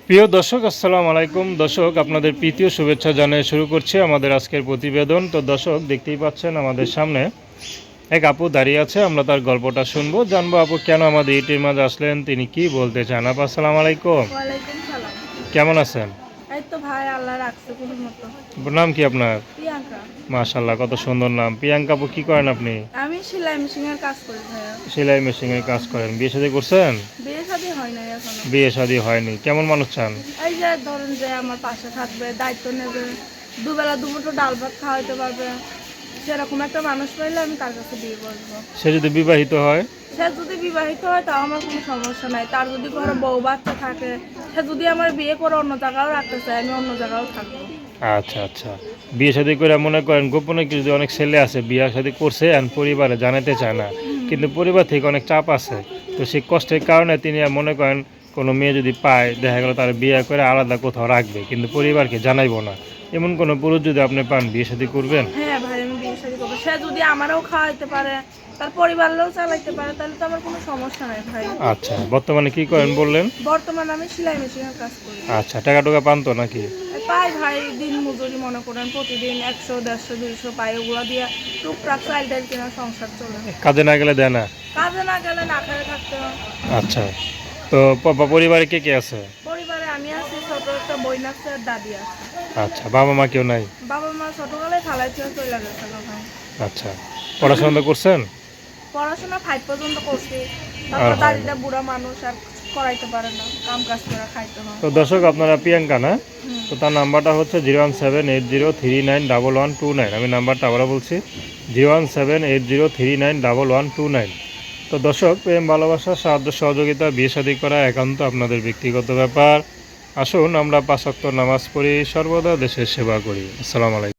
প্রিয় দর্শক, আসসালামু আলাইকুম। দর্শক, আপনাদের প্রীতীয় শুভেচ্ছা জানিয়ে শুরু করছি আমাদের আজকের প্রতিবেদন। তো দর্শক, দেখতেই পাচ্ছেন আমাদের সামনে এক আপু দাঁড়িয়ে আছে। আমরা তার গল্পটা শুনবো, জানবো আপু কেন আমাদের ইটির মাঝে আসলেন, তিনি কি বলতে চান। আপু আসসালামু আলাইকুম, ওয়ালাইকুম সালাম। কেমন আছেন? এই তো ভাই, আল্লাহ রাখছে কোনোর মতো। নাম কি আপনার? প্রিয়াঙ্কা। মাশাআল্লাহ, কত সুন্দর নাম। প্রিয়াঙ্কা আপু, কি করেন আপনি? আমি সেলাই মেশিনের কাজ করি ভাইয়া। সেলাই মেশিনের কাজ করেন। বিয়ে শাদী করছেন? বিয়ে শাদী হয় নাই এখনো। বিয়ে শাদী হয়নি। কেমন মানুষ চান? এই যে ধরেন যে আমার পাশে থাকবে, দায়িত্ব নেবে, দুবেলা দুমুঠো ডাল ভাত খাওয়াইতে পারবে, সেরকম একটা মানুষ পাইলে আমি তার কাছে বিয়ে করবো। সে যদি বিবাহিত হয়? সে যদি বিবাহিত হয় তাও আমার কোনো সমস্যা নাই। তার যদি ঘরে বউ বাচ্চা থাকে, সে যদি আমার বিয়ে করে অন্য জায়গাও রাখতে চায়, আমি অন্য জায়গাও থাকবো। আচ্ছা আচ্ছা। বিয়ে শাদী করে মনে করেন গোপনে কি, যদি অনেক ছেলে আছে বিয়ে শাদী করছে আর পরিবারে জানাতে চায় না, কিন্তু পরিবার থেকে অনেক চাপ আছে, তো সেই কষ্টের কারণে তিনি মনে করেন কোনো মেয়ে যদি পায়, দেখা গেল তার বিয়ে করে আলাদা কোথাও রাখবে, কিন্তু পরিবারকে জানাইবো না, এমন কোনো পুরুষ যদি আপনি পান, বিয়ে শাদী করবেন? হ্যাঁ ভাই, আমি বিয়ে শাদী করবো। সে যদি আমারও খাওয়াইতে পারে, তার পরিবারেও চালাইতে পারে, তাহলে তো আমার কোনো সমস্যা নাই ভাই। আচ্ছা, বর্তমানে কি করেন বললেন? বর্তমানে আমি সেলাই মেশিনের কাজ করি। আচ্ছা, টাকা টুকা পান তো নাকি? পাই ভাই, দিন মজুরি মনে করেন প্রতিদিন 100, 150, 200 পাই। ওগুলো দিয়ে টুকটাক চাল ডাল কেনা সংসার চলে। কাজে না গেলে দেয় না? কাজে না গেলে না খেয়ে থাকতে হয়। আচ্ছা, তো পরিবারে কে কে আছে? পরিবারে আমি আছি, ছোট একটা বোন আছে আর দাদি আছে। আচ্ছা, বাবা মা কেউ নাই? বাবা মা ছোটবেলায় খালাই ছিল, চলে গেছে ভাই। আচ্ছা, পড়াশোনা করছেন? পড়াশোনা 5 পর্যন্ত করছি। তারপর দাদিটা বুড়া মানুষ, আর করাইতে পারে না, কাম কাজ করে খাইতে হয়। তো দর্শক, আপনারা প্রিয়াঙ্কা না? তো তার নাম্বারটা হচ্ছে 01780391129। আমি নাম্বারটা আবারও বলছি, 01780391129। তো দর্শক, প্রেম ভালোবাসা, সাহায্য সহযোগিতা, বিয়ে শাদী করা একান্ত আপনাদের ব্যক্তিগত ব্যাপার। আসুন আমরা 5 ওয়াক্ত নামাজ পড়ি, সর্বদা দেশের সেবা করি। আসসালামু আলাইকুম।